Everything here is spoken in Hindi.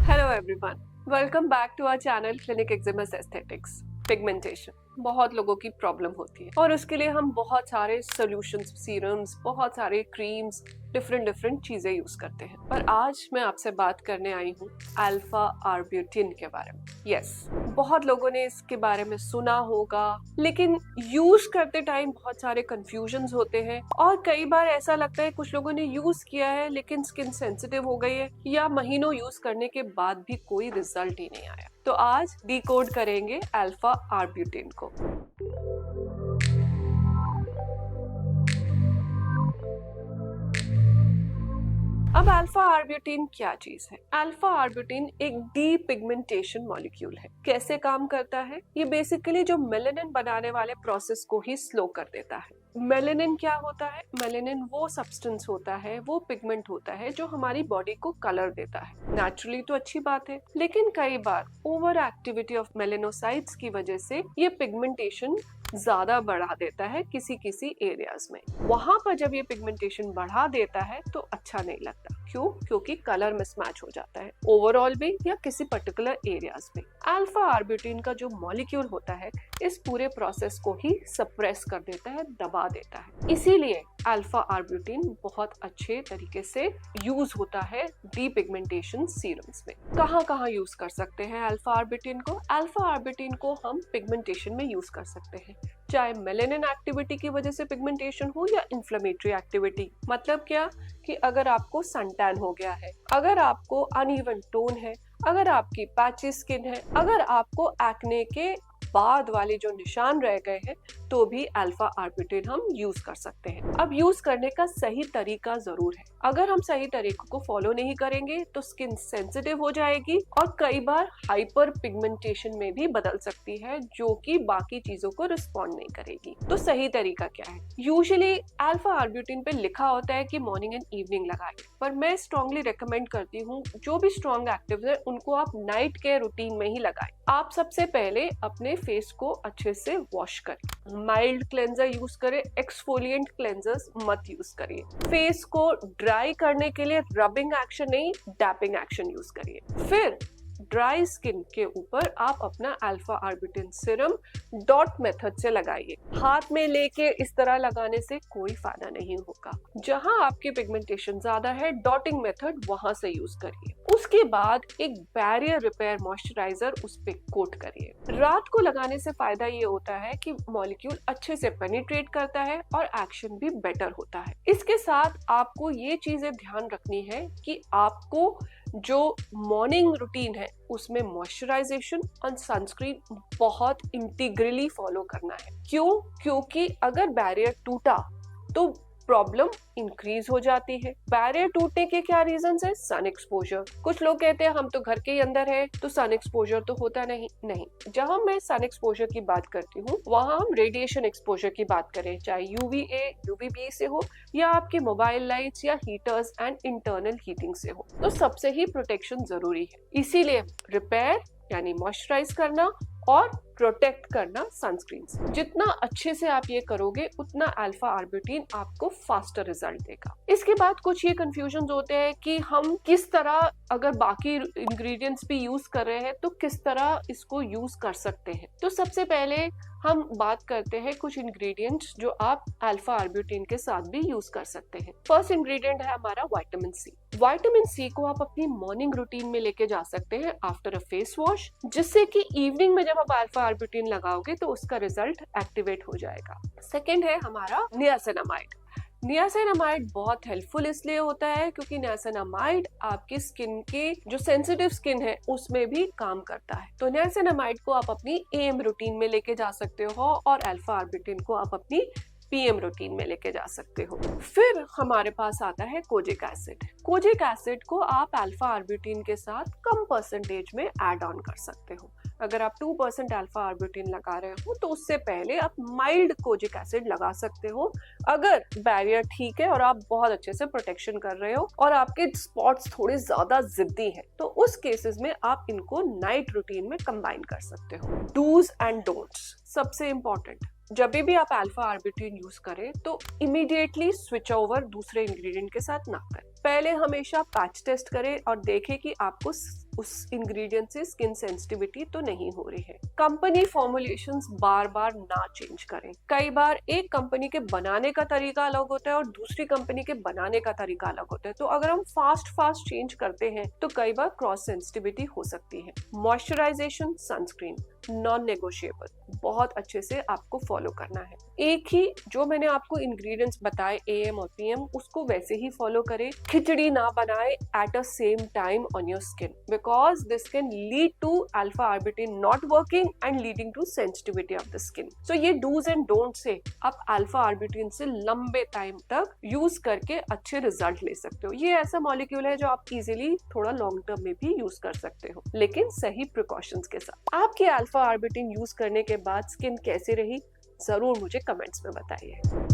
Hello everyone, welcome back to our channel Clinic Eczemus Aesthetics. Pigmentation बहुत लोगों की प्रॉब्लम होती है और उसके लिए हम बहुत सारे सॉल्यूशंस, सीरम्स, बहुत सारे क्रीम्स, डिफरेंट चीजें यूज करते हैं। पर आज मैं आपसे बात करने आई हूँ अल्फा आर्ब्यूटिन के बारे में। यस, बहुत लोगों ने इसके बारे में सुना होगा, लेकिन यूज करते टाइम बहुत सारे कंफ्यूजन्स होते हैं और कई बार ऐसा लगता है कुछ लोगों ने यूज किया है लेकिन स्किन सेंसिटिव हो गई है या महीनों यूज करने के बाद भी कोई रिजल्ट ही नहीं आया। तो आज डिकोड करेंगे अल्फा आर्ब्यूटिन को। अब अल्फा आर्ब्यूटिन क्या चीज है? अल्फा आर्ब्यूटिन एक डीपिगमेंटेशन मॉलिक्यूल है। कैसे काम करता है? ये बेसिकली जो मेलेनिन बनाने वाले प्रोसेस को ही स्लो कर देता है। मेलेनिन क्या होता है? मेलेनिन वो सब्सटेंस होता है, वो पिगमेंट होता है जो हमारी बॉडी को कलर देता है। नेचुरली तो अच्छी बात है, लेकिन कई बार ओवर एक्टिविटी ऑफ मेलेनोसाइट्स की वजह से ये पिगमेंटेशन ज्यादा बढ़ा देता है किसी किसी एरियाज में। वहां पर जब ये पिगमेंटेशन बढ़ा देता है तो अच्छा नहीं लगता। क्यों? क्योंकि कलर मिसमैच हो जाता है ओवरऑल भी या किसी पर्टिकुलर एरियाज में। अल्फा आर्ब्यूटिन का जो मॉलिक्यूल होता है इस पूरे प्रोसेस को ही सप्रेस कर देता है, दबा देता है। इसीलिए अल्फा आर्ब्यूटिन बहुत अच्छे तरीके से यूज होता है डीपिगमेंटेशन सीरम्स में। कहाँ यूज कर सकते हैं अल्फा आर्ब्यूटिन को? अल्फा आर्ब्यूटिन को हम पिगमेंटेशन में यूज कर सकते हैं, चाहे मेलेनिन एक्टिविटी की वजह से पिगमेंटेशन हो या इन्फ्लेमेटरी एक्टिविटी। मतलब क्या कि अगर आपको सनटैन हो गया है, अगर आपको अनइवन टोन है, अगर आपकी पैची स्किन है, अगर आपको एक्ने के बाद वाले जो निशान रह गए हैं, तो भी अल्फा आर्ब्यूटिन हम यूज कर सकते हैं। अब यूज करने का सही तरीका जरूर है। अगर हम सही तरीकों को फॉलो नहीं करेंगे तो स्किन सेंसिटिव हो जाएगी और कई बार हाइपर पिगमेंटेशन में भी बदल सकती है, जो कि बाकी चीजों को रिस्पॉन्ड नहीं करेगी। तो सही तरीका क्या है? यूजुअली अल्फा आर्ब्यूटिन पे लिखा होता है कि मॉर्निंग एंड इवनिंग लगाएं, पर मैं स्ट्रांगली रिकमेंड करती हूँ जो भी स्ट्रॉन्ग एक्टिव है उनको आप नाइट के रूटीन में ही लगाएं। आप सबसे पहले अपने फेस को अच्छे से वॉश करें, माइल्ड क्लेंजर यूज करें, एक्सफोलिएंट क्लेंजर्स मत यूज करिए। फेस को ड्राई करने के लिए रबिंग एक्शन नहीं, डैपिंग एक्शन यूज करिए। फिर ड्राई स्किन के ऊपर आप अपना alpha arbutin serum dot method से लगाइए। हाथ में लेके इस तरह लगाने से कोई फायदा नहीं होगा। जहां आपकी पिगमेंटेशन ज्यादा है, डॉटिंग मेथड वहां से यूज करिए। उसके बाद एक बैरियर रिपेयर मॉइस्चराइजर उस पे कोट करिए। रात को लगाने से फायदा ये होता है कि मॉलिक्यूल अच्छे से पेनिट्रेट करता है और एक्शन भी बेटर होता है। इसके साथ आपको ये चीजें ध्यान रखनी है कि आपको जो मॉर्निंग रूटीन है उसमें मॉइस्चराइजेशन और सनस्क्रीन बहुत इंटीग्रली फॉलो करना है। क्यों? क्योंकि अगर बैरियर टूटा तो प्रॉब्लम इंक्रीज हो जाती है। बैरियर टूटने के क्या रीजंस है? Sun exposure. कुछ लोग कहते हैं हम तो घर के अंदर है तो सन एक्सपोजर तो होता नहीं। जहां मैं सन एक्सपोजर की बात करती हूँ वहां हम रेडिएशन एक्सपोजर की बात करें, चाहे यूवीए यूवीबी से हो या आपके मोबाइल लाइट्स या हीटर्स एंड इंटरनल हीटिंग से हो, तो सबसे ही प्रोटेक्शन जरूरी है। इसीलिए रिपेयर यानी मॉइस्चराइज करना और प्रोटेक्ट करना सनस्क्रीन से। जितना अच्छे से आप ये करोगे उतना अल्फा आर्ब्यूटिन आपको फास्टर रिजल्ट देगा। इसके बाद कुछ ये कंफ्यूजन होते हैं कि हम किस तरह, अगर बाकी इंग्रेडिएंट्स भी यूज कर रहे हैं तो किस तरह इसको यूज कर सकते हैं। तो सबसे पहले हम बात करते हैं कुछ इंग्रेडिएंट्स जो आप अल्फा आर्ब्यूटिन के साथ भी यूज कर सकते हैं। फर्स्ट इंग्रेडिएंट है हमारा विटामिन सी। विटामिन सी को आप अपनी मॉर्निंग रूटीन में लेके जा सकते हैं आफ्टर अ फेस वॉश, जिससे कि इवनिंग में जब आप अल्फा आर्ब्यूटिन लगाओगे तो उसका रिजल्ट एक्टिवेट हो जाएगा। सेकेंड है हमारा नियासिनामाइड। नियासिनामाइड बहुत हेल्पफुल इसलिए होता है क्योंकि नियासिनामाइड आपकी स्किन के जो सेंसिटिव स्किन है उसमें भी काम करता है। तो नियासिनामाइड को आप अपनी एएम रूटीन में लेके जा सकते हो और अल्फा आर्ब्यूटिन को आप अपनी पीएम रूटीन में लेके जा सकते हो। फिर हमारे पास आता है कोजिक एसिड। कोजिक एसिड को आप अल्फा आर्ब्यूटिन के साथ कम परसेंटेज में ऐड ऑन कर सकते हो। अगर आप 2% अल्फा आर्ब्यूटिन लगा रहे हो तो उससे पहले आप माइल्ड कोजिक एसिड लगा सकते हो। अगर बैरियर ठीक है और आप बहुत अच्छे से प्रोटेक्शन कर रहे हो और आपके स्पॉट्स थोड़े ज्यादा जिद्दी हैं, तो उस केसेस में आप इनको नाइट रूटीन में कंबाइन कर सकते हो। डूज एंड डोंट्स सबसे इंपॉर्टेंट। जब भी आप अल्फा आर्बिट्रिन यूज करें तो इमीडिएटली स्विच ओवर दूसरे इंग्रेडिएंट के साथ ना करें। पहले हमेशा पैच टेस्ट करें और देखें कि आपको उस इंग्रेडिएंट से स्किन सेंसिटिविटी तो नहीं हो रही है। कंपनी फॉर्मुलेशंस बार बार ना चेंज करें। कई बार एक कंपनी के बनाने का तरीका अलग होता है और दूसरी कंपनी के बनाने का तरीका अलग होता है, तो अगर हम फास्ट चेंज करते हैं तो कई बार क्रॉस सेंसिटिविटी हो सकती है। मॉइस्चराइजेशन, सनस्क्रीन नॉन नेगोशिएबल, बहुत अच्छे से आपको फॉलो करना है। एक ही जो मैंने आपको इंग्रेडिएंट्स बताए AM और PM, उसको वैसे ही फॉलो करें। खिचड़ी ना बनाए at a same time on your skin, because this can lead to alpha arbutin not working and leading to sensitivity of the skin. So ये डूज एंड डोंट से आप अल्फा आर्बिट्रिन से लंबे टाइम तक यूज करके अच्छे रिजल्ट ले सकते हो। ये ऐसा मॉलिक्यूल है जो आप इजीली थोड़ा लॉन्ग टर्म में भी यूज कर सकते हो, लेकिन सही प्रिकॉशंस के साथ। आपकी अल्फा आर्बिट्रिन यूज करने के बाद स्किन कैसी रही, जरूर मुझे कमेंट्स में बताइए।